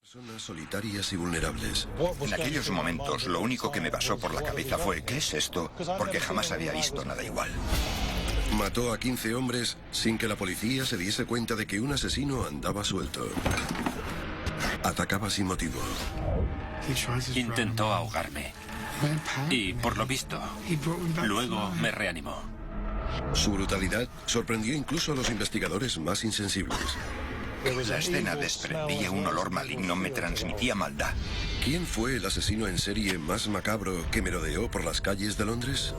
Personas solitarias y vulnerables. En aquellos momentos, lo único que me pasó por la cabeza fue ¿qué es esto? Porque jamás había visto nada igual. Mató a 15 hombres sin que la policía se diese cuenta de que un asesino andaba suelto. Atacaba sin motivo. Intentó ahogarme. Y, por lo visto, luego me reanimó. Su brutalidad sorprendió incluso a los investigadores más insensibles. La escena desprendía un olor maligno, me transmitía maldad. ¿Quién fue el asesino en serie más macabro que merodeó por las calles de Londres?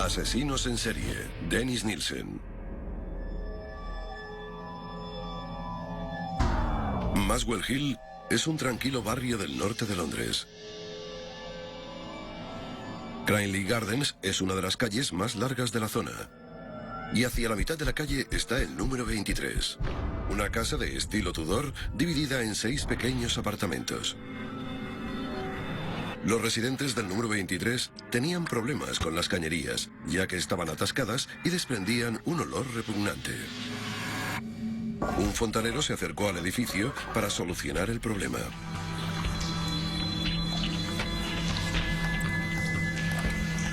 Asesinos en serie, Dennis Nielsen. Muswell Hill es un tranquilo barrio del norte de Londres. Cranley Gardens es una de las calles más largas de la zona. Y hacia la mitad de la calle está el número 23, una casa de estilo Tudor dividida en 6 pequeños apartamentos. Los residentes del número 23 tenían problemas con las cañerías, ya que estaban atascadas y desprendían un olor repugnante. Un fontanero se acercó al edificio para solucionar el problema.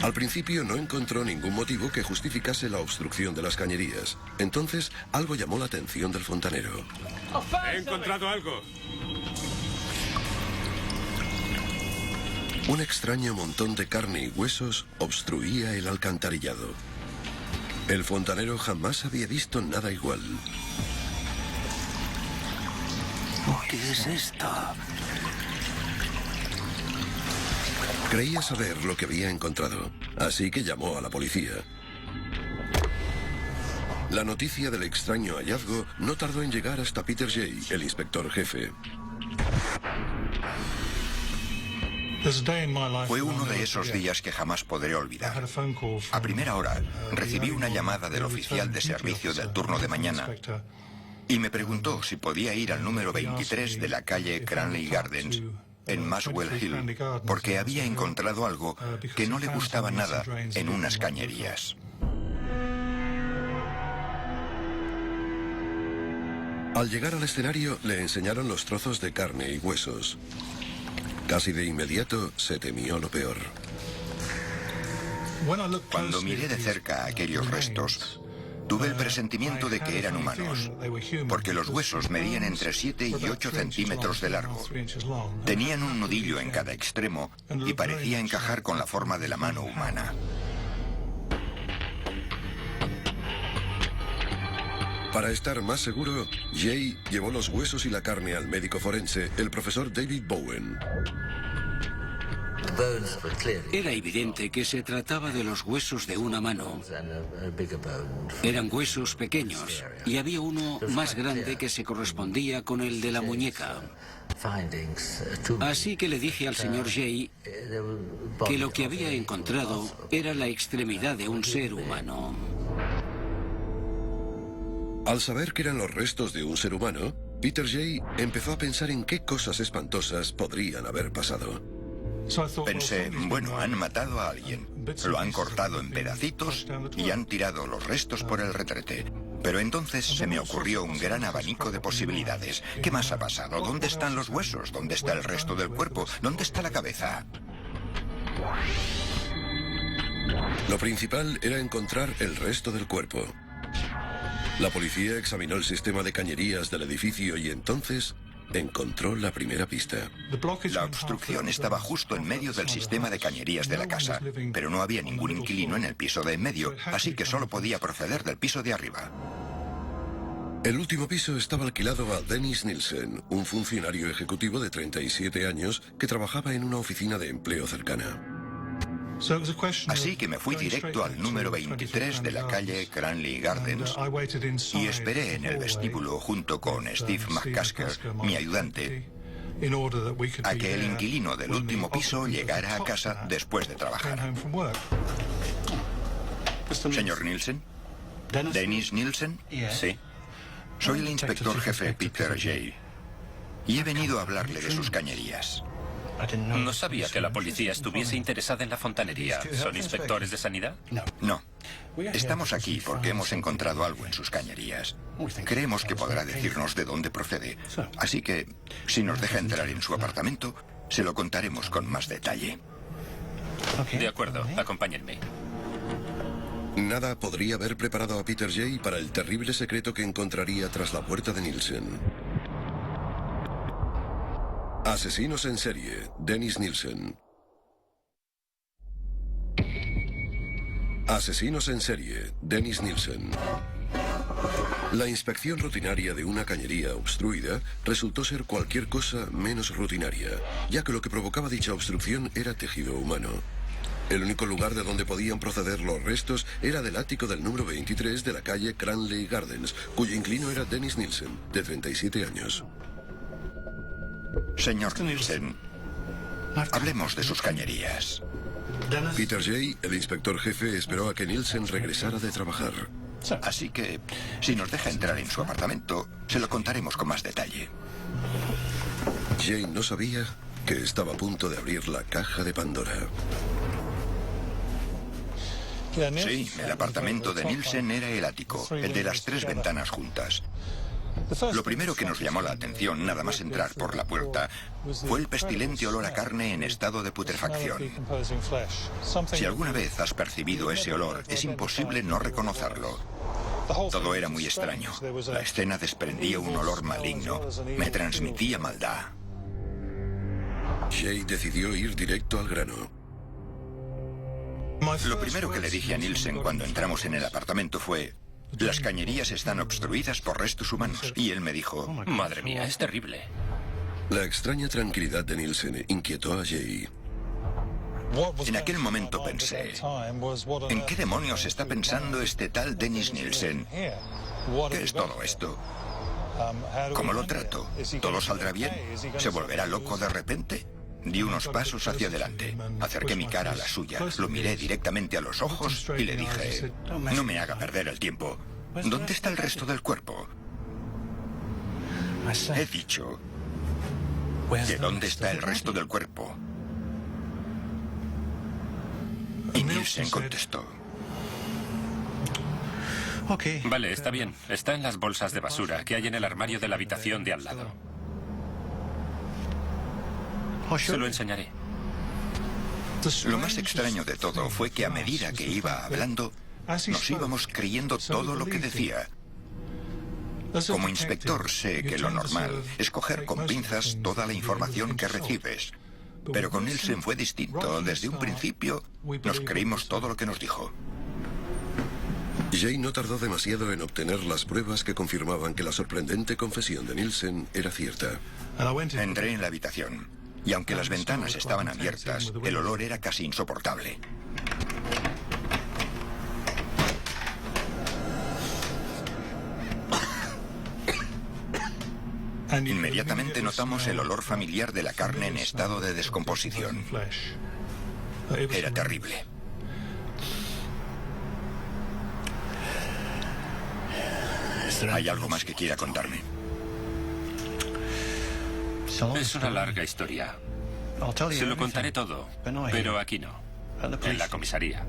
Al principio no encontró ningún motivo que justificase la obstrucción de las cañerías. Entonces, algo llamó la atención del fontanero. ¡He encontrado algo! Un extraño montón de carne y huesos obstruía el alcantarillado. El fontanero jamás había visto nada igual. ¿Qué es esto? Creía saber lo que había encontrado, así que llamó a la policía. La noticia del extraño hallazgo no tardó en llegar hasta Peter Jay, el inspector jefe. Fue uno de esos días que jamás podré olvidar. A primera hora, recibí una llamada del oficial de servicio del turno de mañana y me preguntó si podía ir al número 23 de la calle Cranley Gardens, en Muswell Hill, porque había encontrado algo que no le gustaba nada en unas cañerías. Al llegar al escenario, le enseñaron los trozos de carne y huesos. Casi de inmediato se temió lo peor. Cuando miré de cerca aquellos restos, tuve el presentimiento de que eran humanos, porque los huesos medían entre 7 y 8 centímetros de largo. Tenían un nudillo en cada extremo y parecía encajar con la forma de la mano humana. Para estar más seguro, Jay llevó los huesos y la carne al médico forense, el profesor David Bowen. Era evidente que se trataba de los huesos de una mano. Eran huesos pequeños y había uno más grande que se correspondía con el de la muñeca. Así que le dije al señor Jay que lo que había encontrado era la extremidad de un ser humano. Al saber que eran los restos de un ser humano, Peter Jay empezó a pensar en qué cosas espantosas podrían haber pasado. Pensé, bueno, han matado a alguien, lo han cortado en pedacitos y han tirado los restos por el retrete. Pero entonces se me ocurrió un gran abanico de posibilidades. ¿Qué más ha pasado? ¿Dónde están los huesos? ¿Dónde está el resto del cuerpo? ¿Dónde está la cabeza? Lo principal era encontrar el resto del cuerpo. La policía examinó el sistema de cañerías del edificio y entonces encontró la primera pista. La obstrucción estaba justo en medio del sistema de cañerías de la casa, pero no había ningún inquilino en el piso de en medio, así que solo podía proceder del piso de arriba. El último piso estaba alquilado a Dennis Nielsen, un funcionario ejecutivo de 37 años que trabajaba en una oficina de empleo cercana. Así que me fui directo al número 23 de la calle Cranley Gardens y esperé en el vestíbulo junto con Steve McCasker, mi ayudante, a que el inquilino del último piso llegara a casa después de trabajar. Señor Nielsen. ¿Dennis Nielsen? Sí. Soy el inspector jefe Peter Jay y he venido a hablarle de sus cañerías. No sabía que la policía estuviese interesada en la fontanería. ¿Son inspectores de sanidad? No. Estamos aquí porque hemos encontrado algo en sus cañerías. Creemos que podrá decirnos de dónde procede. Así que, si nos deja entrar en su apartamento, se lo contaremos con más detalle. De acuerdo, acompáñenme. Nada podría haber preparado a Peter Jay para el terrible secreto que encontraría tras la puerta de Nielsen. Asesinos en serie, Dennis Nielsen. Asesinos en serie, Dennis Nielsen. La inspección rutinaria de una cañería obstruida resultó ser cualquier cosa menos rutinaria, ya que lo que provocaba dicha obstrucción era tejido humano. El único lugar de donde podían proceder los restos era del ático del número 23 de la calle Cranley Gardens, cuyo inquilino era Dennis Nielsen, de 37 años. Señor Nielsen, hablemos de sus cañerías. Peter Jay, el inspector jefe, esperó a que Nielsen regresara de trabajar. Así que, si nos deja entrar en su apartamento, se lo contaremos con más detalle. Jay no sabía que estaba a punto de abrir la caja de Pandora. Sí, el apartamento de Nielsen era el ático, el de las 3 ventanas juntas. Lo primero que nos llamó la atención, nada más entrar por la puerta, fue el pestilente olor a carne en estado de putrefacción. Si alguna vez has percibido ese olor, es imposible no reconocerlo. Todo era muy extraño. La escena desprendía un olor maligno. Me transmitía maldad. Jay decidió ir directo al grano. Lo primero que le dije a Nielsen cuando entramos en el apartamento fue: las cañerías están obstruidas por restos humanos. Y él me dijo: Madre mía, es terrible. La extraña tranquilidad de Nielsen inquietó a Jay. En aquel momento pensé: ¿en qué demonios está pensando este tal Dennis Nielsen? ¿Qué es todo esto? ¿Cómo lo trato? ¿Todo saldrá bien? ¿Se volverá loco de repente? Di unos pasos hacia adelante. Acerqué mi cara a la suya, lo miré directamente a los ojos y le dije: no me haga perder el tiempo. ¿Dónde está el resto del cuerpo? He dicho: ¿de dónde está el resto del cuerpo? Y Nielsen contestó: Vale, está bien. Está en las bolsas de basura que hay en el armario de la habitación de al lado. Se lo enseñaré. Lo más extraño de todo fue que a medida que iba hablando, nos íbamos creyendo todo lo que decía. Como inspector sé que lo normal es coger con pinzas toda la información que recibes. Pero con Nielsen fue distinto. Desde un principio nos creímos todo lo que nos dijo. Jay no tardó demasiado en obtener las pruebas que confirmaban que la sorprendente confesión de Nielsen era cierta. Entré en la habitación, y aunque las ventanas estaban abiertas, el olor era casi insoportable. Inmediatamente notamos el olor familiar de la carne en estado de descomposición. Era terrible. ¿Hay algo más que quiera contarme? Es una larga historia. Se lo contaré todo, pero aquí no. En la comisaría.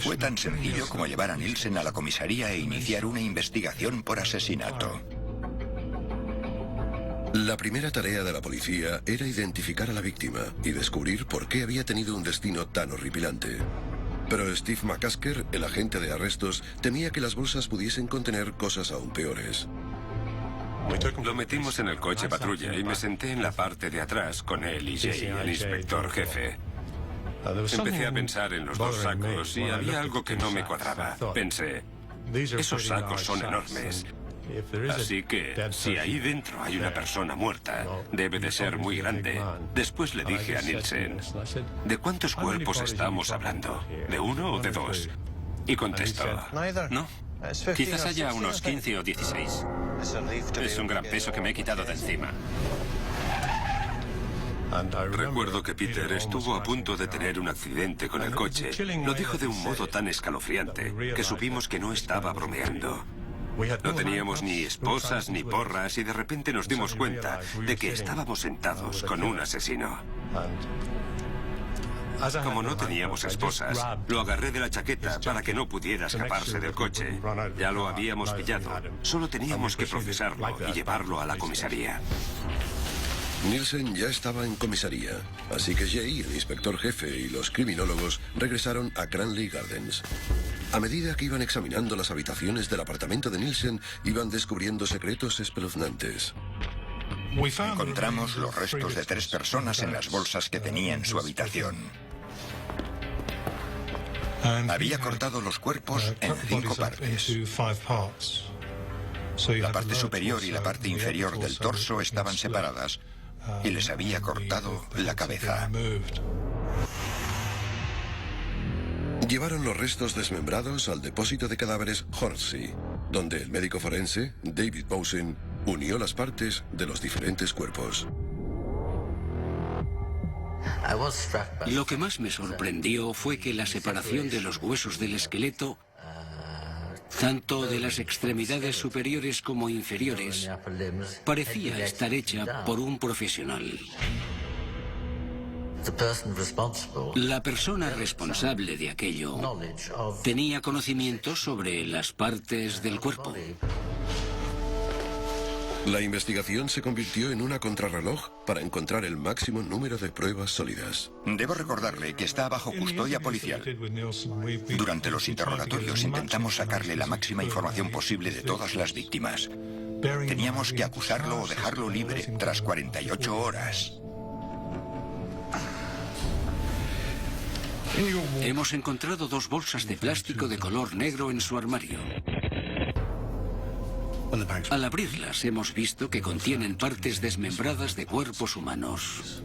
Fue tan sencillo como llevar a Nielsen a la comisaría e iniciar una investigación por asesinato. La primera tarea de la policía era identificar a la víctima y descubrir por qué había tenido un destino tan horripilante. Pero Steve McCasker, el agente de arrestos, temía que las bolsas pudiesen contener cosas aún peores. Lo metimos en el coche patrulla y me senté en la parte de atrás con él y Jay, el inspector jefe. Empecé a pensar en los dos sacos y había algo que no me cuadraba. Pensé: esos sacos son enormes. Así que, si ahí dentro hay una persona muerta, debe de ser muy grande. Después le dije a Nielsen: ¿de cuántos cuerpos estamos hablando? ¿De uno o de dos? Y contestó: no, quizás haya unos 15 o 16. Es un gran peso que me he quitado de encima. Recuerdo que Peter estuvo a punto de tener un accidente con el coche. Lo dijo de un modo tan escalofriante que supimos que no estaba bromeando. No teníamos ni esposas ni porras y de repente nos dimos cuenta de que estábamos sentados con un asesino. Como no teníamos esposas, lo agarré de la chaqueta para que no pudiera escaparse del coche. Ya lo habíamos pillado. Solo teníamos que procesarlo y llevarlo a la comisaría. Nielsen ya estaba en comisaría, así que Jay, el inspector jefe y los criminólogos regresaron a Cranley Gardens. A medida que iban examinando las habitaciones del apartamento de Nielsen, iban descubriendo secretos espeluznantes. Encontramos los restos de 3 personas en las bolsas que tenía en su habitación. Había cortado los cuerpos en 5 partes. La parte superior y la parte inferior del torso estaban separadas y les había cortado la cabeza. Llevaron los restos desmembrados al depósito de cadáveres Hornsey, donde el médico forense, David Bowsen, unió las partes de los diferentes cuerpos. Lo que más me sorprendió fue que la separación de los huesos del esqueleto, tanto de las extremidades superiores como inferiores, parecía estar hecha por un profesional. La persona responsable de aquello tenía conocimiento sobre las partes del cuerpo. La investigación se convirtió en una contrarreloj para encontrar el máximo número de pruebas sólidas. Debo recordarle que está bajo custodia policial. Durante los interrogatorios intentamos sacarle la máxima información posible de todas las víctimas. Teníamos que acusarlo o dejarlo libre tras 48 horas. Hemos encontrado 2 bolsas de plástico de color negro en su armario. Al abrirlas hemos visto que contienen partes desmembradas de cuerpos humanos.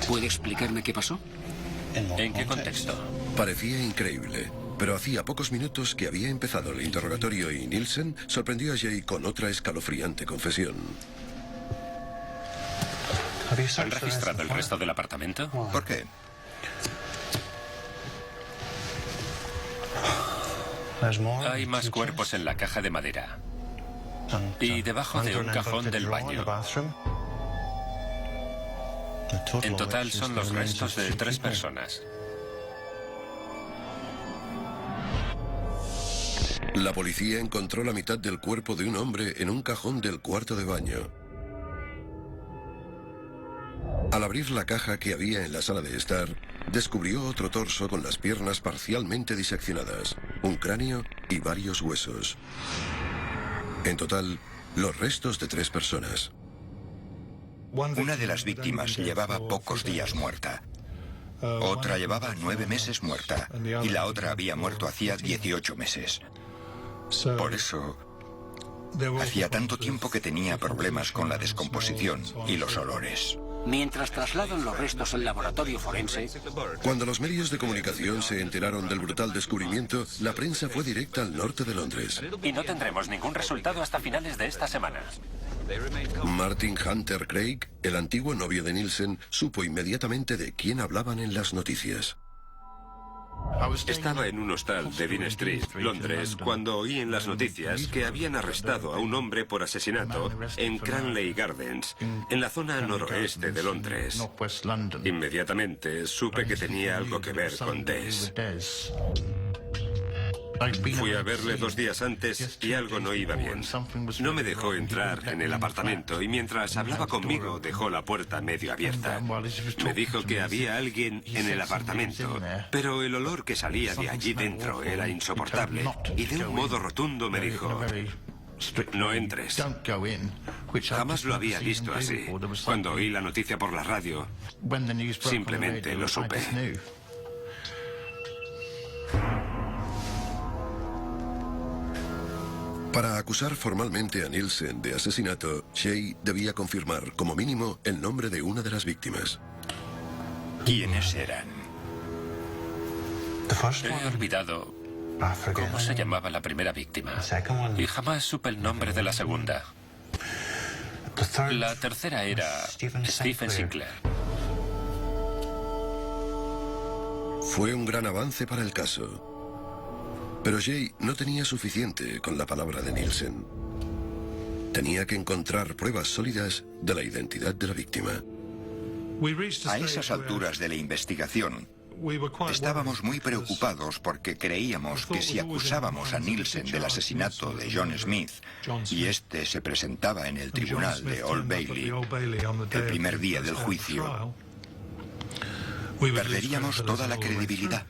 ¿Puede explicarme qué pasó? ¿En qué contexto? Parecía increíble, pero hacía pocos minutos que había empezado el interrogatorio y Nielsen sorprendió a Jay con otra escalofriante confesión. ¿Han registrado el resto del apartamento? ¿Por qué? Hay más cuerpos en la caja de madera y debajo de un cajón del baño. En total son los restos de 3 personas. La policía encontró la mitad del cuerpo de un hombre en un cajón del cuarto de baño. Al abrir la caja que había en la sala de estar, descubrió otro torso con las piernas parcialmente diseccionadas, un cráneo y varios huesos. En total, los restos de 3 personas. Una de las víctimas llevaba pocos días muerta. Otra llevaba 9 meses muerta y la otra había muerto hacía 18 meses. Por eso, hacía tanto tiempo que tenía problemas con la descomposición y los olores. Mientras trasladan los restos al laboratorio forense... Cuando los medios de comunicación se enteraron del brutal descubrimiento, la prensa fue directa al norte de Londres. Y no tendremos ningún resultado hasta finales de esta semana. Martin Hunter Craig, el antiguo novio de Nielsen, supo inmediatamente de quién hablaban en las noticias. Estaba en un hostal de Dean Street, Londres, cuando oí en las noticias que habían arrestado a un hombre por asesinato en Cranley Gardens, en la zona noroeste de Londres. Inmediatamente supe que tenía algo que ver con Des. Fui a verle 2 días antes y algo no iba bien. No me dejó entrar en el apartamento y mientras hablaba conmigo dejó la puerta medio abierta. Me dijo que había alguien en el apartamento, pero el olor que salía de allí dentro era insoportable y de un modo rotundo me dijo: no entres. Jamás lo había visto así. Cuando oí la noticia por la radio, simplemente lo supe. Para acusar formalmente a Nielsen de asesinato, Jay debía confirmar, como mínimo, el nombre de una de las víctimas. ¿Quiénes eran? He olvidado cómo se llamaba la primera víctima y jamás supe el nombre de la segunda. La tercera era Stephen Sinclair. Fue un gran avance para el caso. Pero Jay no tenía suficiente con la palabra de Nielsen. Tenía que encontrar pruebas sólidas de la identidad de la víctima. A esas alturas de la investigación, estábamos muy preocupados porque creíamos que si acusábamos a Nielsen del asesinato de John Smith y este se presentaba en el tribunal de Old Bailey el primer día del juicio, perderíamos toda la credibilidad.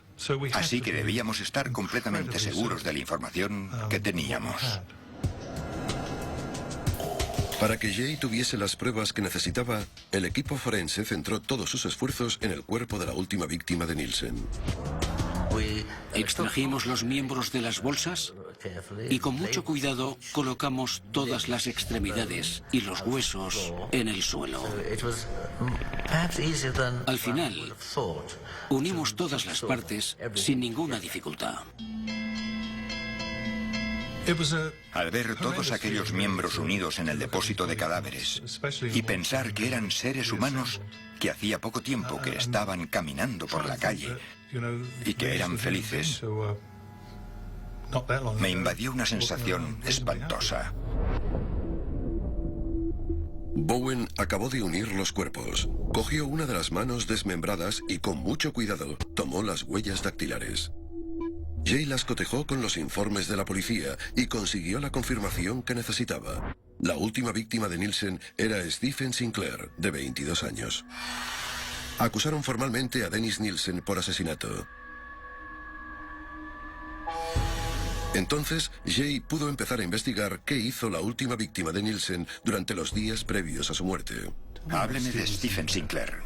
Así que debíamos estar completamente seguros de la información que teníamos. Para que Jay tuviese las pruebas que necesitaba, el equipo forense centró todos sus esfuerzos en el cuerpo de la última víctima de Nielsen. Extrajimos los miembros de las bolsas y con mucho cuidado colocamos todas las extremidades y los huesos en el suelo. Al final, unimos todas las partes sin ninguna dificultad. Al ver todos aquellos miembros unidos en el depósito de cadáveres y pensar que eran seres humanos que hacía poco tiempo que estaban caminando por la calle y que eran felices, me invadió una sensación espantosa. Bowen acabó de unir los cuerpos. Cogió una de las manos desmembradas y con mucho cuidado tomó las huellas dactilares. Jay las cotejó con los informes de la policía y consiguió la confirmación que necesitaba. La última víctima de Nielsen era Stephen Sinclair, de 22 años. Acusaron formalmente a Dennis Nielsen por asesinato. Entonces, Jay pudo empezar a investigar qué hizo la última víctima de Nielsen durante los días previos a su muerte. Hábleme de Stephen Sinclair.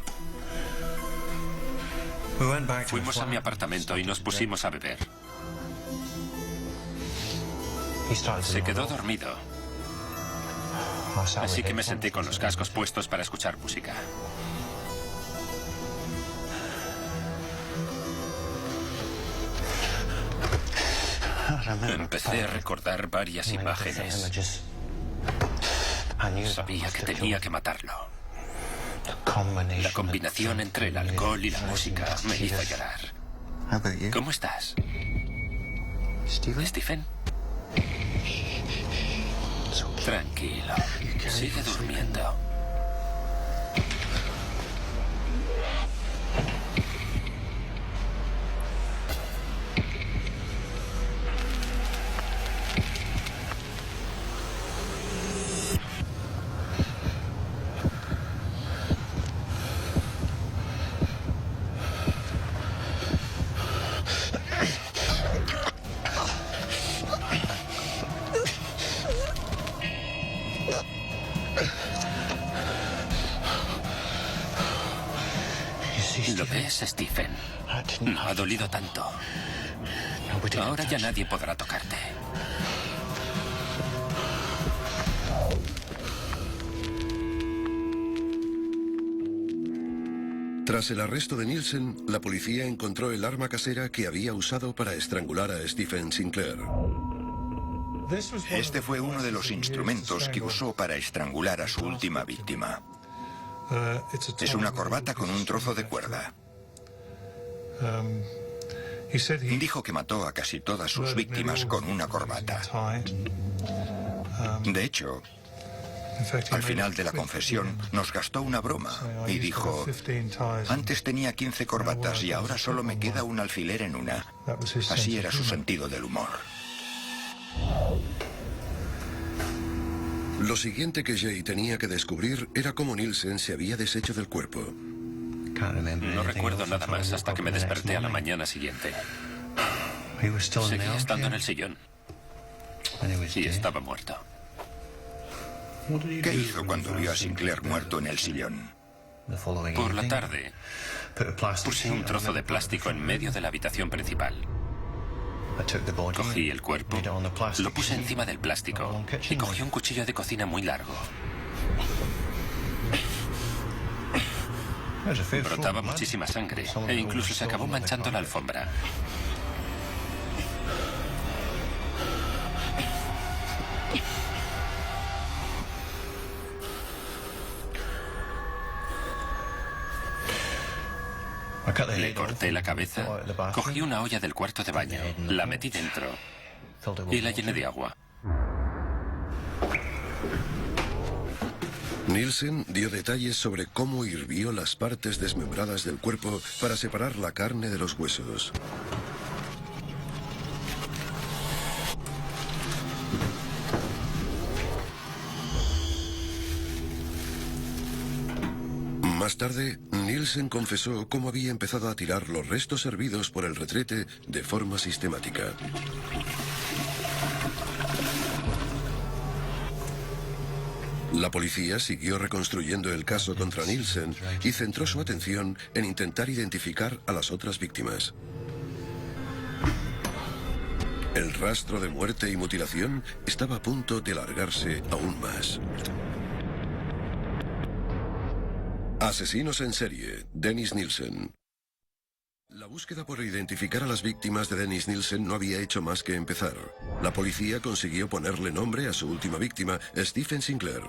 Fuimos a mi apartamento y nos pusimos a beber. Se quedó dormido. Así que me senté con los cascos puestos para escuchar música. Empecé a recordar varias imágenes. Sabía que tenía que matarlo. La combinación entre el alcohol y la música me hizo llorar. ¿Cómo estás? ¿Stephen? Tranquilo. Sigue durmiendo. ¿Lo ves, Stephen? No ha dolido tanto. Ahora ya nadie podrá tocarte. Tras el arresto de Nielsen, la policía encontró el arma casera que había usado para estrangular a Stephen Sinclair. Este fue uno de los instrumentos que usó para estrangular a su última víctima. Es una corbata con un trozo de cuerda. Dijo que mató a casi todas sus víctimas con una corbata. De hecho, al final de la confesión nos gastó una broma y dijo: antes tenía 15 corbatas y ahora solo me queda un alfiler en una. Así era su sentido del humor. Lo siguiente que Jay tenía que descubrir era cómo Nielsen se había deshecho del cuerpo. No recuerdo nada más hasta que me desperté a la mañana siguiente. Seguía estando en el sillón. Y estaba muerto. ¿Qué hizo cuando vio a Sinclair muerto en el sillón? Por la tarde, puse un trozo de plástico en medio de la habitación principal. Cogí el cuerpo, lo puse encima del plástico y cogí un cuchillo de cocina muy largo. Brotaba muchísima sangre e incluso se acabó manchando la alfombra. Le corté la cabeza, cogí una olla del cuarto de baño, la metí dentro y la llené de agua. Nielsen dio detalles sobre cómo hirvió las partes desmembradas del cuerpo para separar la carne de los huesos. Más tarde, Nielsen confesó cómo había empezado a tirar los restos hervidos por el retrete de forma sistemática. La policía siguió reconstruyendo el caso contra Nielsen y centró su atención en intentar identificar a las otras víctimas. El rastro de muerte y mutilación estaba a punto de alargarse aún más. Asesinos en serie, Dennis Nielsen. La búsqueda por identificar a las víctimas de Dennis Nielsen no había hecho más que empezar. La policía consiguió ponerle nombre a su última víctima, Stephen Sinclair.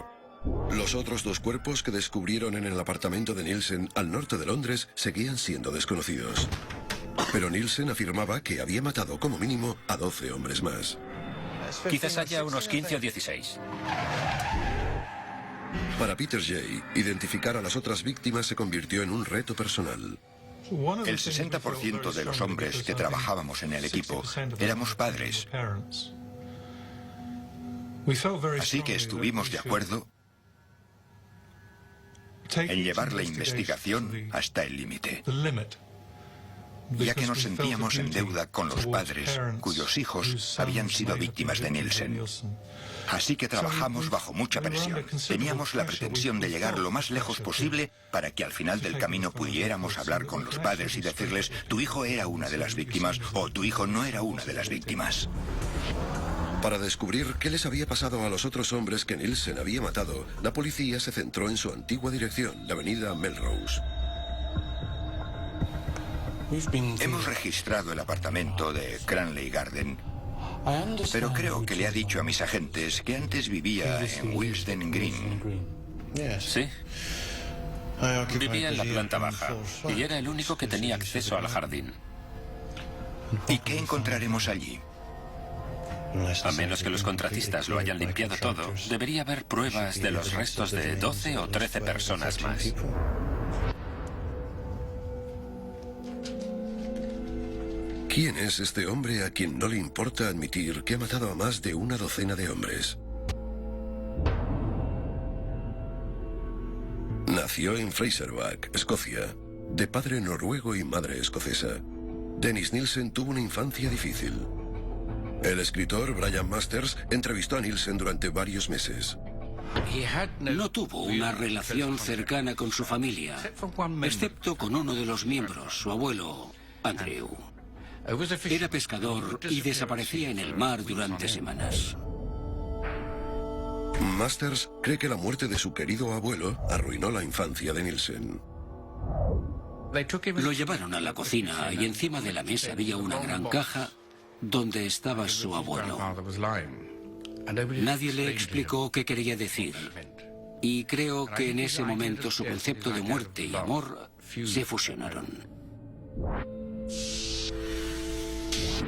Los otros dos cuerpos que descubrieron en el apartamento de Nielsen al norte de Londres seguían siendo desconocidos. Pero Nielsen afirmaba que había matado como mínimo a 12 hombres más. Quizás haya unos 15 o 16. Para Peter Jay, identificar a las otras víctimas se convirtió en un reto personal. El 60% de los hombres que trabajábamos en el equipo éramos padres. Así que estuvimos de acuerdo en llevar la investigación hasta el límite, ya que nos sentíamos en deuda con los padres cuyos hijos habían sido víctimas de Nielsen. Así que trabajamos bajo mucha presión. Teníamos la pretensión de llegar lo más lejos posible para que al final del camino pudiéramos hablar con los padres y decirles: tu hijo era una de las víctimas o tu hijo no era una de las víctimas. Para descubrir qué les había pasado a los otros hombres que Nielsen había matado, la policía se centró en su antigua dirección, la avenida Melrose. Hemos registrado el apartamento de Cranley Garden, pero creo que le ha dicho a mis agentes que antes vivía en Willesden Green. Sí. Vivía en la planta baja y era el único que tenía acceso al jardín. ¿Y qué encontraremos allí? A menos que los contratistas lo hayan limpiado todo, debería haber pruebas de los restos de 12 o 13 personas más. ¿Quién es este hombre a quien no le importa admitir que ha matado a más de una docena de hombres? Nació en Fraserburgh, Escocia, de padre noruego y madre escocesa. Dennis Nielsen tuvo una infancia difícil. El escritor Brian Masters entrevistó a Nielsen durante varios meses. No tuvo una relación cercana con su familia, excepto con uno de los miembros, su abuelo, Andrew. Era pescador y desaparecía en el mar durante semanas. Masters cree que la muerte de su querido abuelo arruinó la infancia de Nielsen. Lo llevaron a la cocina y encima de la mesa había una gran caja donde estaba su abuelo. Nadie le explicó qué quería decir. Y creo que en ese momento su concepto de muerte y amor se fusionaron.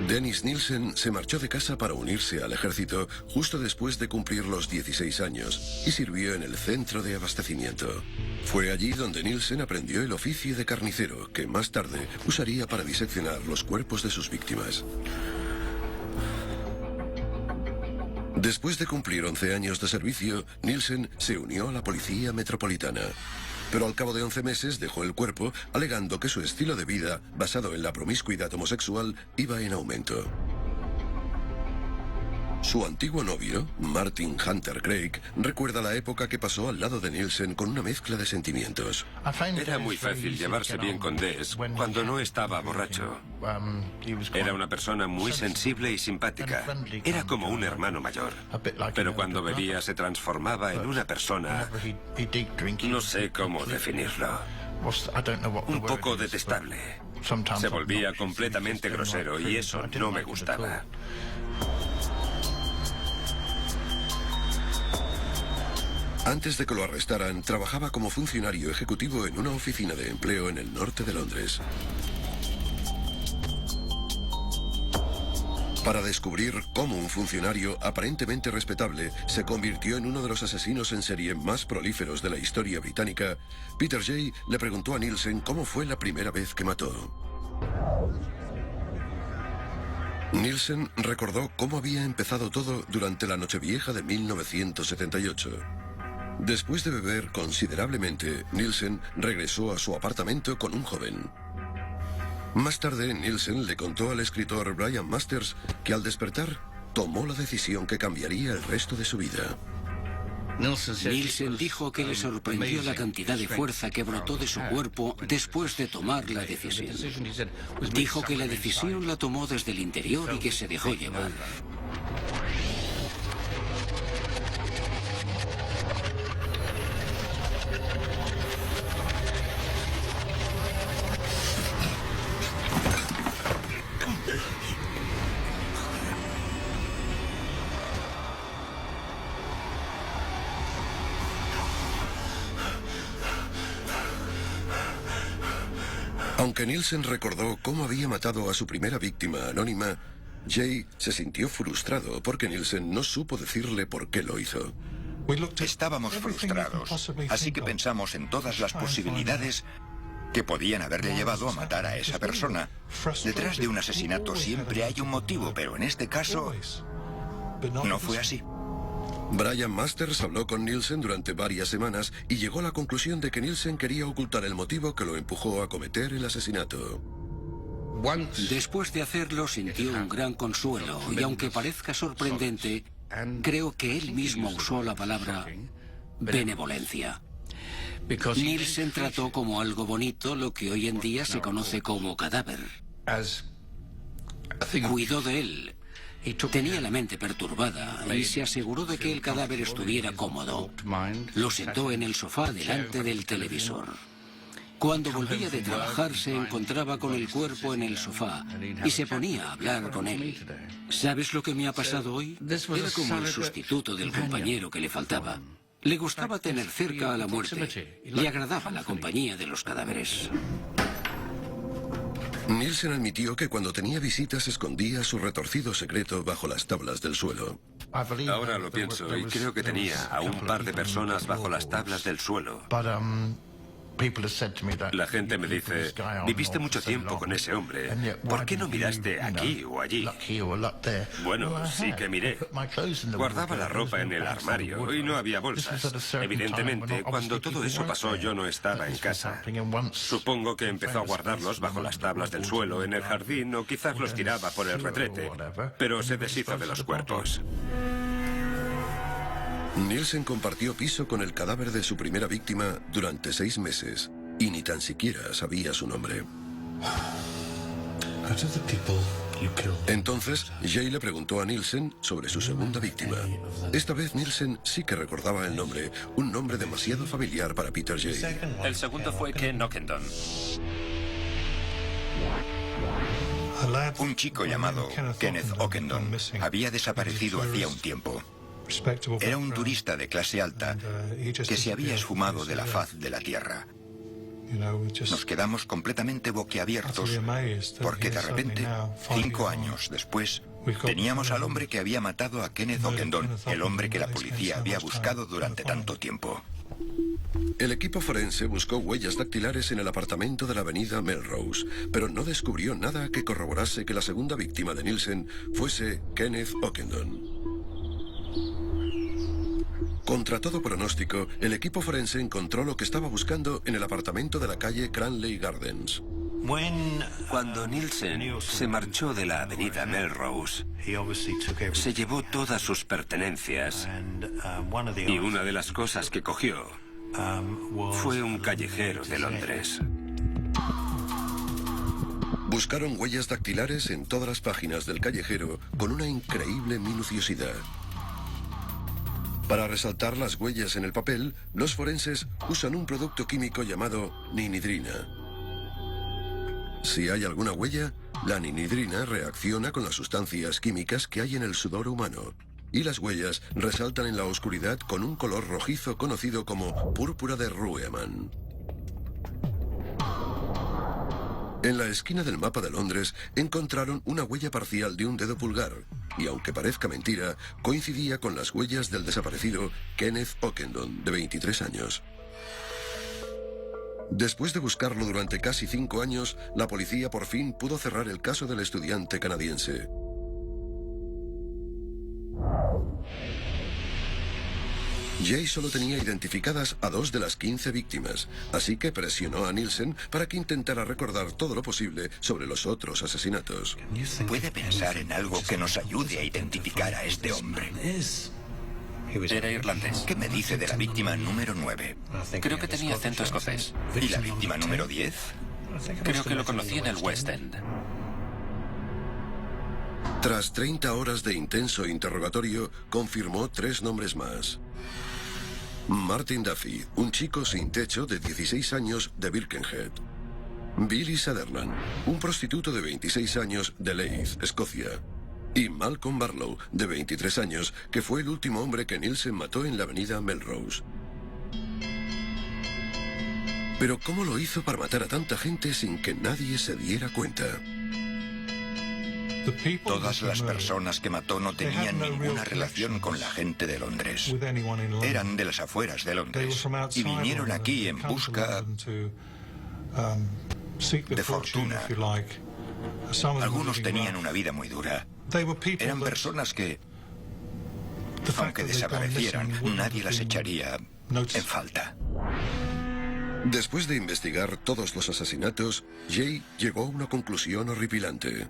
Dennis Nielsen se marchó de casa para unirse al ejército justo después de cumplir los 16 años y sirvió en el centro de abastecimiento. Fue allí donde Nielsen aprendió el oficio de carnicero, que más tarde usaría para diseccionar los cuerpos de sus víctimas. Después de cumplir 11 años de servicio, Nielsen se unió a la policía metropolitana. Pero al cabo de 11 meses dejó el cuerpo, alegando que su estilo de vida, basado en la promiscuidad homosexual, iba en aumento. Su antiguo novio, Martin Hunter Craig, recuerda la época que pasó al lado de Nielsen con una mezcla de sentimientos. Era muy fácil llevarse bien con Des cuando no estaba borracho. Era una persona muy sensible y simpática. Era como un hermano mayor. Pero cuando bebía se transformaba en una persona... No sé cómo definirlo. Un poco detestable. Se volvía completamente grosero y eso no me gustaba. Antes de que lo arrestaran, trabajaba como funcionario ejecutivo en una oficina de empleo en el norte de Londres. Para descubrir cómo un funcionario aparentemente respetable se convirtió en uno de los asesinos en serie más prolíferos de la historia británica, Peter Jay le preguntó a Nielsen cómo fue la primera vez que mató. Nielsen recordó cómo había empezado todo durante la Nochevieja de 1978. Después de beber considerablemente, Nielsen regresó a su apartamento con un joven. Más tarde, Nielsen le contó al escritor Brian Masters que al despertar, tomó la decisión que cambiaría el resto de su vida. Nielsen dijo que le sorprendió la cantidad de fuerza que brotó de su cuerpo después de tomar la decisión. Dijo que la decisión la tomó desde el interior y que se dejó llevar. Aunque Nielsen recordó cómo había matado a su primera víctima anónima, Jay se sintió frustrado porque Nielsen no supo decirle por qué lo hizo. Estábamos frustrados, así que pensamos en todas las posibilidades que podían haberle llevado a matar a esa persona. Detrás de un asesinato siempre hay un motivo, pero en este caso no fue así. Brian Masters habló con Nielsen durante varias semanas y llegó a la conclusión de que Nielsen quería ocultar el motivo que lo empujó a cometer el asesinato. Después de hacerlo sintió un gran consuelo y aunque parezca sorprendente, creo que él mismo usó la palabra benevolencia. Nielsen trató como algo bonito lo que hoy en día se conoce como cadáver. Cuidó de él. Tenía la mente perturbada y se aseguró de que el cadáver estuviera cómodo. Lo sentó en el sofá delante del televisor. Cuando volvía de trabajar se encontraba con el cuerpo en el sofá y se ponía a hablar con él. ¿Sabes lo que me ha pasado hoy? Era como el sustituto del compañero que le faltaba. Le gustaba tener cerca a la muerte. Le agradaba la compañía de los cadáveres. Nielsen admitió que cuando tenía visitas escondía su retorcido secreto bajo las tablas del suelo. Ahora lo pienso y creo que tenía a un par de personas bajo las tablas del suelo. La gente me dice, viviste mucho tiempo con ese hombre, ¿por qué no miraste aquí o allí? Bueno, sí que miré. Guardaba la ropa en el armario y no había bolsas. Evidentemente, cuando todo eso pasó yo no estaba en casa. Supongo que empezó a guardarlos bajo las tablas del suelo en el jardín o quizás los tiraba por el retrete, pero se deshizo de los cuerpos. Nielsen compartió piso con el cadáver de su primera víctima durante 6 meses y ni tan siquiera sabía su nombre. Entonces, Jay le preguntó a Nielsen sobre su segunda víctima. Esta vez Nielsen sí que recordaba el nombre, un nombre demasiado familiar para Peter Jay. El segundo fue Ken Ockendon. Un chico llamado Kenneth Ockendon había desaparecido hacía un tiempo. Era un turista de clase alta que se había esfumado de la faz de la tierra. Nos quedamos completamente boquiabiertos porque de repente, 5 años después, teníamos al hombre que había matado a Kenneth Ockendon, el hombre que la policía había buscado durante tanto tiempo. El equipo forense buscó huellas dactilares en el apartamento de la avenida Melrose, pero no descubrió nada que corroborase que la segunda víctima de Nielsen fuese Kenneth Ockendon. Contra todo pronóstico, el equipo forense encontró lo que estaba buscando en el apartamento de la calle Cranley Gardens. Cuando Nielsen se marchó de la avenida Melrose, se llevó todas sus pertenencias y una de las cosas que cogió fue un callejero de Londres. Buscaron huellas dactilares en todas las páginas del callejero con una increíble minuciosidad. Para resaltar las huellas en el papel, los forenses usan un producto químico llamado ninidrina. Si hay alguna huella, la ninidrina reacciona con las sustancias químicas que hay en el sudor humano. y las huellas resaltan en la oscuridad con un color rojizo conocido como púrpura de Reuemann. En la esquina del mapa de Londres encontraron una huella parcial de un dedo pulgar, y aunque parezca mentira, coincidía con las huellas del desaparecido Kenneth Ockendon, de 23 años. Después de buscarlo durante casi 5 años, la policía por fin pudo cerrar el caso del estudiante canadiense. Jay solo tenía identificadas a 2 de las 15 víctimas, así que presionó a Nielsen para que intentara recordar todo lo posible sobre los otros asesinatos. ¿Puede pensar en algo que nos ayude a identificar a este hombre? Era irlandés. ¿Qué me dice de la víctima número 9? Creo que tenía acento escocés. ¿Y la víctima número 10? Creo que lo conocí en el West End. Tras 30 horas de intenso interrogatorio, confirmó 3 nombres más. Martin Duffy, un chico sin techo de 16 años de Birkenhead. Billy Sutherland, un prostituto de 26 años de Leith, Escocia. Y Malcolm Barlow, de 23 años, que fue el último hombre que Nielsen mató en la avenida Melrose. Pero ¿cómo lo hizo para matar a tanta gente sin que nadie se diera cuenta? Todas las personas que mató no tenían ninguna relación con la gente de Londres. Eran de las afueras de Londres y vinieron aquí en busca de fortuna. Algunos tenían una vida muy dura. Eran personas que, aunque desaparecieran, nadie las echaría en falta. Después de investigar todos los asesinatos, Jay llegó a una conclusión horripilante.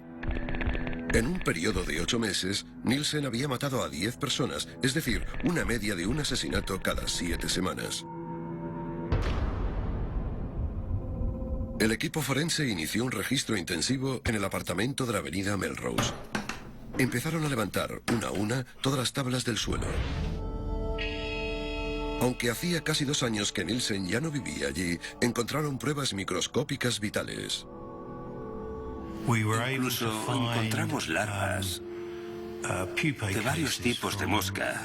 En un periodo de 8 meses, Nielsen había matado a 10 personas, es decir, una media de un asesinato cada 7 semanas. El equipo forense inició un registro intensivo en el apartamento de la avenida Melrose. Empezaron a levantar, una a una, todas las tablas del suelo. Aunque hacía casi 2 años que Nielsen ya no vivía allí, encontraron pruebas microscópicas vitales. Incluso encontramos larvas de varios tipos de mosca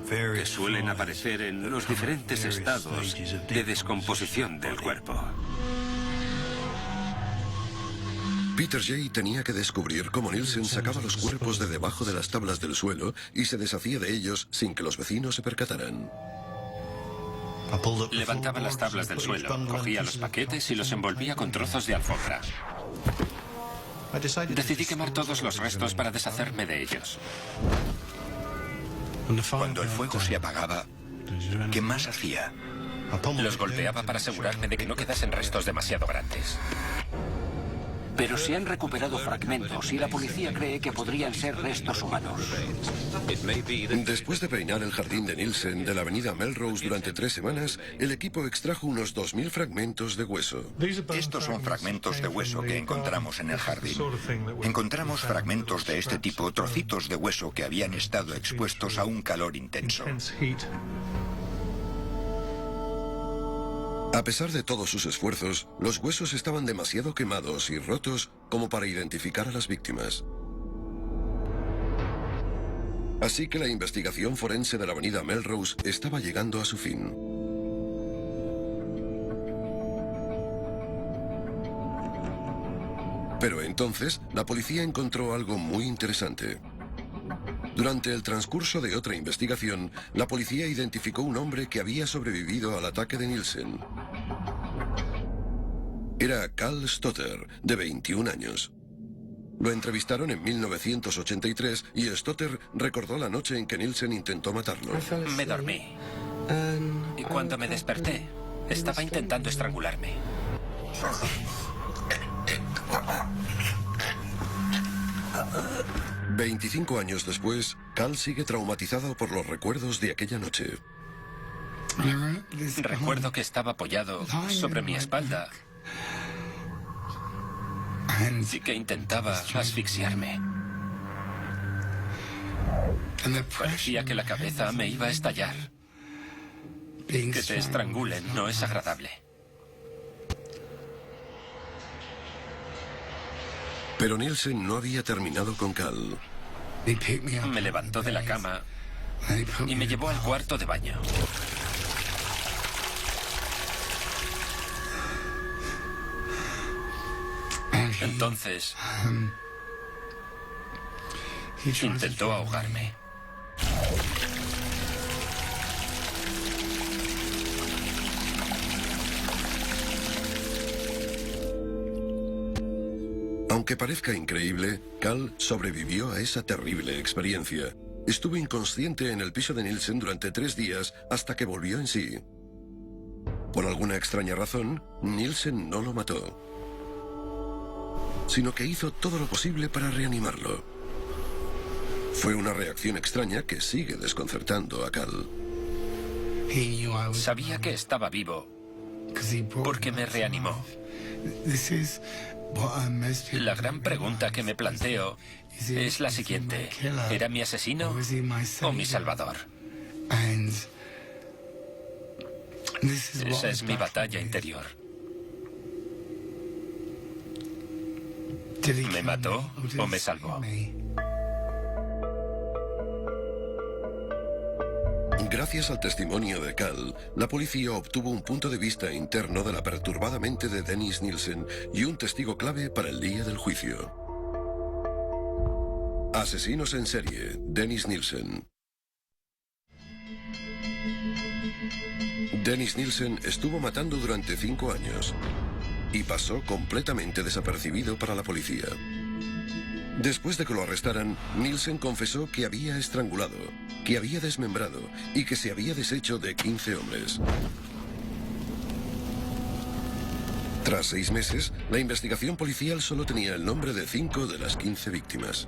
que suelen aparecer en los diferentes estados de descomposición del cuerpo. Peter Jay tenía que descubrir cómo Nielsen sacaba los cuerpos de debajo de las tablas del suelo y se deshacía de ellos sin que los vecinos se percataran. Levantaba las tablas del suelo, cogía los paquetes y los envolvía con trozos de alfombra. Decidí quemar todos los restos para deshacerme de ellos. Cuando el fuego se apagaba, ¿qué más hacía? Los golpeaba para asegurarme de que no quedasen restos demasiado grandes. Pero se han recuperado fragmentos y la policía cree que podrían ser restos humanos. Después de peinar el jardín de Nielsen de la avenida Melrose durante 3 semanas, el equipo extrajo unos 2000 fragmentos de hueso. Estos son fragmentos de hueso que encontramos en el jardín. Encontramos fragmentos de este tipo, trocitos de hueso que habían estado expuestos a un calor intenso. A pesar de todos sus esfuerzos, los huesos estaban demasiado quemados y rotos como para identificar a las víctimas. Así que la investigación forense de la avenida Melrose estaba llegando a su fin. Pero entonces, la policía encontró algo muy interesante. Durante el transcurso de otra investigación, la policía identificó un hombre que había sobrevivido al ataque de Nielsen. Era Carl Stotter, de 21 años. Lo entrevistaron en 1983 y Stotter recordó la noche en que Nielsen intentó matarlo. Me dormí. Y cuando me desperté, estaba intentando estrangularme. 25 años después, Carl sigue traumatizado por los recuerdos de aquella noche. Recuerdo que estaba apoyado sobre mi espalda y que intentaba asfixiarme. Parecía que la cabeza me iba a estallar. Que te estrangulen no es agradable. Pero Nielsen no había terminado con Carl. Me levantó de la cama y me llevó al cuarto de baño. Entonces, intentó ahogarme. Aunque parezca increíble, Cal sobrevivió a esa terrible experiencia. Estuvo inconsciente en el piso de Nielsen durante 3 días hasta que volvió en sí. Por alguna extraña razón, Nielsen no lo mató, sino que hizo todo lo posible para reanimarlo. Fue una reacción extraña que sigue desconcertando a Cal. Sabía que estaba vivo porque me reanimó. La gran pregunta que me planteo es la siguiente: ¿era mi asesino o mi salvador? Esa es mi batalla interior. ¿Me mató o me salvó? Gracias al testimonio de Cal, la policía obtuvo un punto de vista interno de la perturbada mente de Dennis Nielsen y un testigo clave para el día del juicio. Asesinos en serie, Dennis Nielsen. Dennis Nielsen estuvo matando durante 5 años y pasó completamente desapercibido para la policía. Después de que lo arrestaran, Nielsen confesó que había estrangulado, que había desmembrado y que se había deshecho de 15 hombres. Tras 6 meses, la investigación policial solo tenía el nombre de 5 de las 15 víctimas.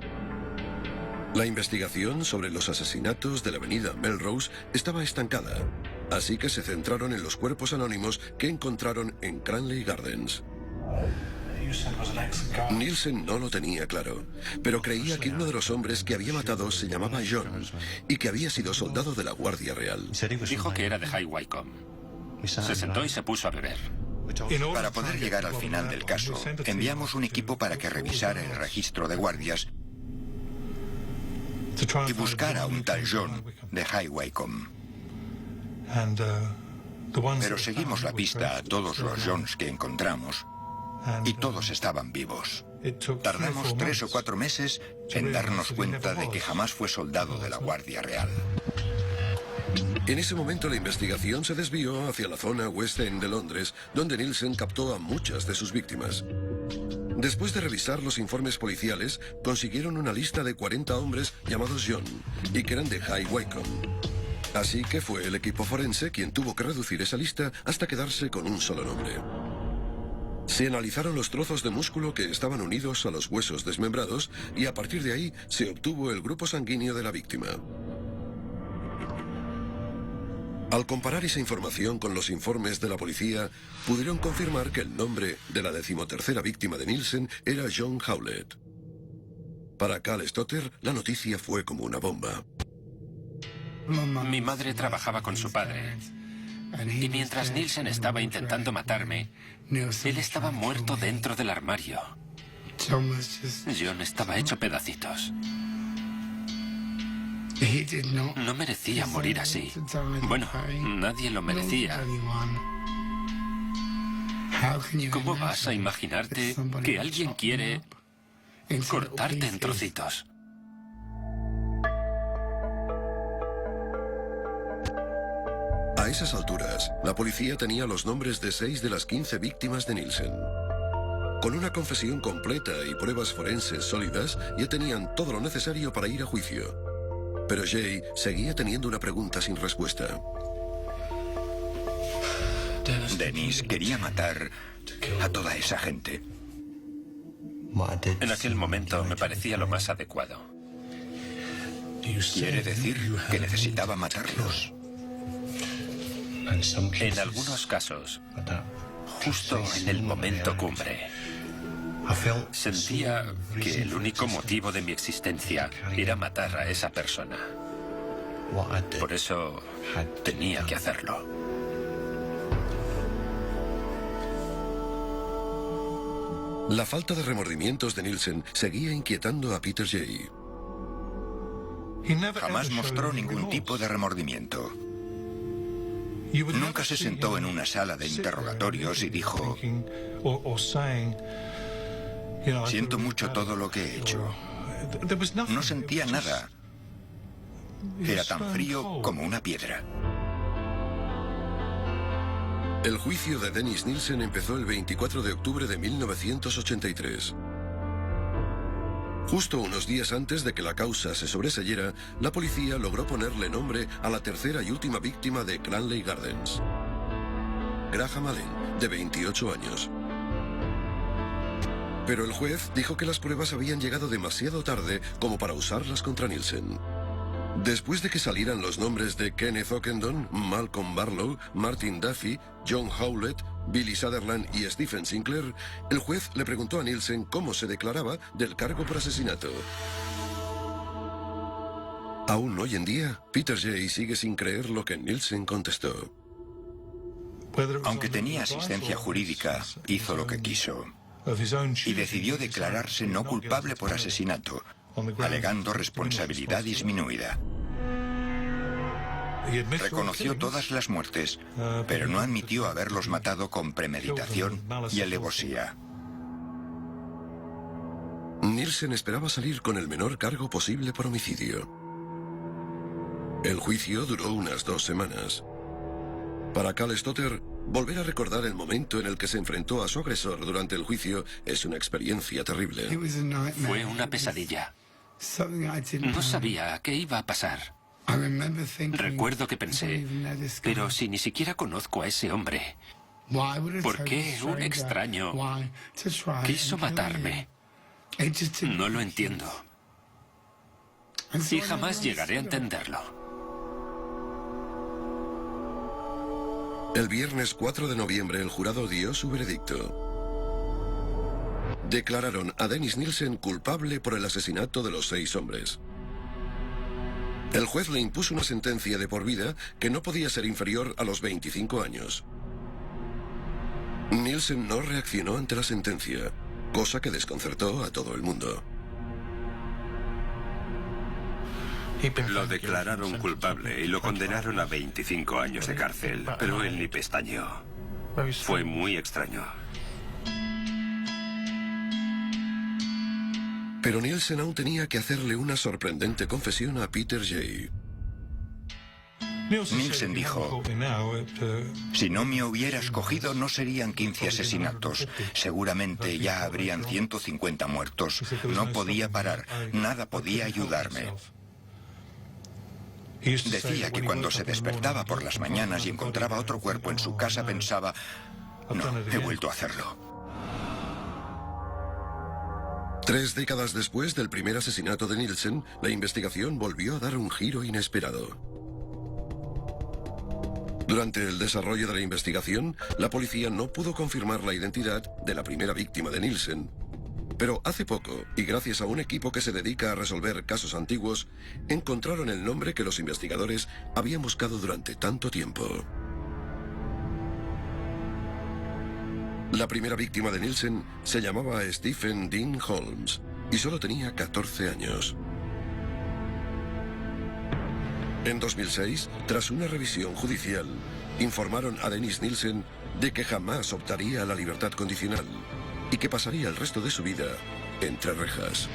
La investigación sobre los asesinatos de la avenida Melrose estaba estancada, así que se centraron en los cuerpos anónimos que encontraron en Cranley Gardens. Nielsen no lo tenía claro, pero creía que uno de los hombres que había matado se llamaba John y que había sido soldado de la Guardia Real. Dijo que era de High Wycombe. Se sentó y se puso a beber. Para poder llegar al final del caso, enviamos un equipo para que revisara el registro de guardias y buscara a un tal John de High Wycombe. Pero seguimos la pista a todos los Johns que encontramos y todos estaban vivos. Tardamos 3 o 4 meses en darnos cuenta de que jamás fue soldado de la Guardia Real. En ese momento la investigación se desvió hacia la zona West End de Londres, donde Nielsen captó a muchas de sus víctimas. Después de revisar los informes policiales, consiguieron una lista de 40 hombres llamados John y que eran de High Wycombe. Así que fue el equipo forense quien tuvo que reducir esa lista hasta quedarse con un solo nombre. Se analizaron los trozos de músculo que estaban unidos a los huesos desmembrados y a partir de ahí se obtuvo el grupo sanguíneo de la víctima. Al comparar esa información con los informes de la policía, pudieron confirmar que el nombre de la 13ª víctima de Nielsen era John Howlett. Para Cal Stotter, la noticia fue como una bomba. Mi madre trabajaba con su padre. Y mientras Nielsen estaba intentando matarme, él estaba muerto dentro del armario. John estaba hecho pedacitos. No merecía morir así. Bueno, nadie lo merecía. ¿Cómo vas a imaginarte que alguien quiere cortarte en trocitos? A esas alturas, la policía tenía los nombres de 6 de las 15 víctimas de Nielsen. Con una confesión completa y pruebas forenses sólidas, ya tenían todo lo necesario para ir a juicio. Pero Jay seguía teniendo una pregunta sin respuesta. Dennis quería matar a toda esa gente. En aquel momento me parecía lo más adecuado. Quiere decir que necesitaba matarlos. En algunos casos, justo en el momento cumbre, sentía que el único motivo de mi existencia era matar a esa persona. Por eso tenía que hacerlo. La falta de remordimientos de Nielsen seguía inquietando a Peter Jay. Jamás mostró ningún tipo de remordimiento. Nunca se sentó en una sala de interrogatorios y dijo: siento mucho todo lo que he hecho. No sentía nada. Era tan frío como una piedra. El juicio de Dennis Nilsen empezó el 24 de octubre de 1983. Justo unos días antes de que la causa se sobreseyera, la policía logró ponerle nombre a la tercera y última víctima de Cranley Gardens. Graham Allen, de 28 años. Pero el juez dijo que las pruebas habían llegado demasiado tarde como para usarlas contra Nilsen. Después de que salieran los nombres de Kenneth Ockendon, Malcolm Barlow, Martin Duffy, John Howlett, Billy Sutherland y Stephen Sinclair, el juez le preguntó a Nilsen cómo se declaraba del cargo por asesinato. Aún hoy en día, Peter Jay sigue sin creer lo que Nilsen contestó. Aunque tenía asistencia jurídica, hizo lo que quiso y decidió declararse no culpable por asesinato, alegando responsabilidad disminuida. Reconoció todas las muertes, pero no admitió haberlos matado con premeditación y alevosía. Nilsen esperaba salir con el menor cargo posible por homicidio. El juicio duró unas 2 semanas. Para Cal Stotter, volver a recordar el momento en el que se enfrentó a su agresor durante el juicio es una experiencia terrible. Fue una pesadilla. No sabía qué iba a pasar. Recuerdo que pensé, pero si ni siquiera conozco a ese hombre, ¿por qué un extraño quiso matarme? No lo entiendo. Y jamás llegaré a entenderlo. El viernes 4 de noviembre el jurado dio su veredicto. Declararon a Dennis Nilsen culpable por el asesinato de los 6 hombres. El juez le impuso una sentencia de por vida que no podía ser inferior a los 25 años. Nilsen no reaccionó ante la sentencia, cosa que desconcertó a todo el mundo. Lo declararon culpable y lo condenaron a 25 años de cárcel, pero él ni pestañeó. Fue muy extraño. Pero Nilsen aún tenía que hacerle una sorprendente confesión a Peter Jay. Nilsen dijo: si no me hubieras cogido no serían 15 asesinatos. Seguramente ya habrían 150 muertos. No podía parar, nada podía ayudarme. Decía que cuando se despertaba por las mañanas y encontraba otro cuerpo en su casa pensaba: no, he vuelto a hacerlo. 3 décadas después del primer asesinato de Nilsen, la investigación volvió a dar un giro inesperado. Durante el desarrollo de la investigación, la policía no pudo confirmar la identidad de la primera víctima de Nilsen. Pero hace poco, y gracias a un equipo que se dedica a resolver casos antiguos, encontraron el nombre que los investigadores habían buscado durante tanto tiempo. La primera víctima de Nilsen se llamaba Stephen Dean Holmes y solo tenía 14 años. En 2006, tras una revisión judicial, informaron a Dennis Nilsen de que jamás optaría a la libertad condicional y que pasaría el resto de su vida entre rejas.